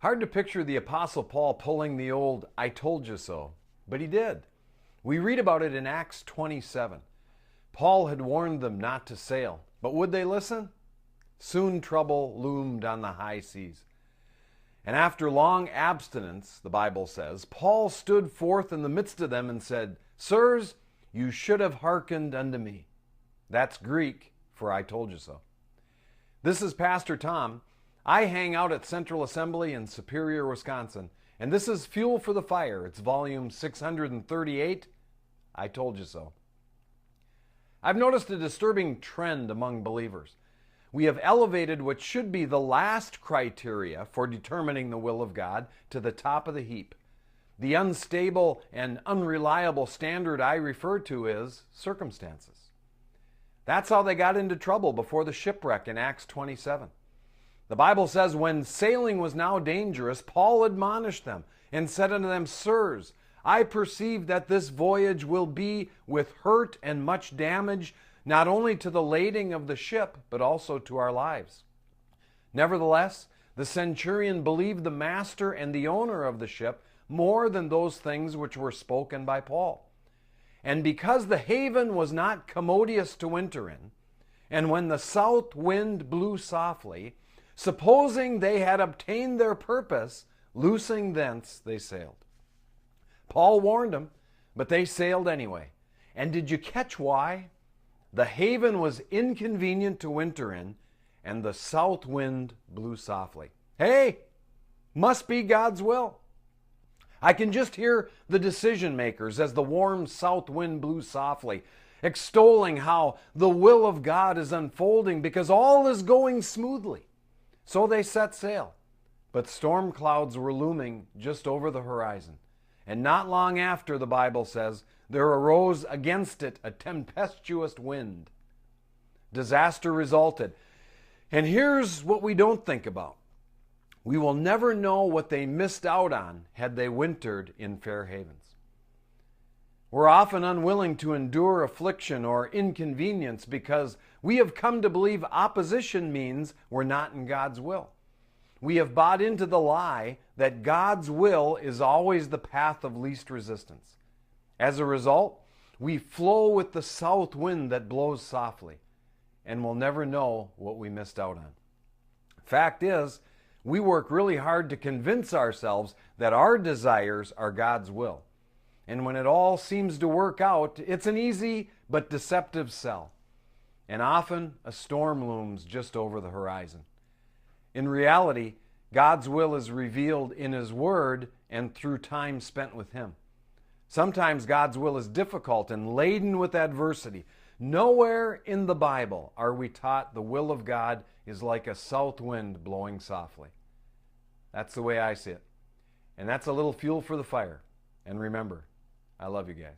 Hard to picture the Apostle Paul pulling the old "I told you so," but he did. We read about it in Acts 27. Paul had warned them not to sail, but would they listen? Soon trouble loomed on the high seas. And after long abstinence, the Bible says, Paul stood forth in the midst of them and said, "Sirs, you should have hearkened unto me." That's Greek for "I told you so." This is Pastor Tom. I hang out at Central Assembly in Superior, Wisconsin, and this is Fuel for the Fire. It's volume 638, I Told You So. I've noticed a disturbing trend among believers. We have elevated what should be the last criteria for determining the will of God to the top of the heap. The unstable and unreliable standard I refer to is circumstances. That's how they got into trouble before the shipwreck in Acts 27. The Bible says, when sailing was now dangerous, Paul admonished them and said unto them, "Sirs, I perceive that this voyage will be with hurt and much damage, not only to the lading of the ship, but also to our lives." Nevertheless, the centurion believed the master and the owner of the ship more than those things which were spoken by Paul. And because the haven was not commodious to winter in, and when the south wind blew softly, supposing they had obtained their purpose, loosing thence they sailed. Paul warned them, but they sailed anyway. And did you catch why? The haven was inconvenient to winter in, and the south wind blew softly. Hey, must be God's will. I can just hear the decision makers as the warm south wind blew softly, extolling how the will of God is unfolding because all is going smoothly. So they set sail, but storm clouds were looming just over the horizon. And not long after, the Bible says, there arose against it a tempestuous wind. Disaster resulted. And here's what we don't think about. We will never know what they missed out on had they wintered in fair havens. We're often unwilling to endure affliction or inconvenience because we have come to believe opposition means we're not in God's will. We have bought into the lie that God's will is always the path of least resistance. As a result, we flow with the south wind that blows softly, and we'll never know what we missed out on. Fact is, we work really hard to convince ourselves that our desires are God's will. And when it all seems to work out, it's an easy but deceptive sell. And often a storm looms just over the horizon. In reality, God's will is revealed in His Word and through time spent with Him. Sometimes God's will is difficult and laden with adversity. Nowhere in the Bible are we taught the will of God is like a south wind blowing softly. That's the way I see it. And that's a little fuel for the fire. And remember, I love you guys.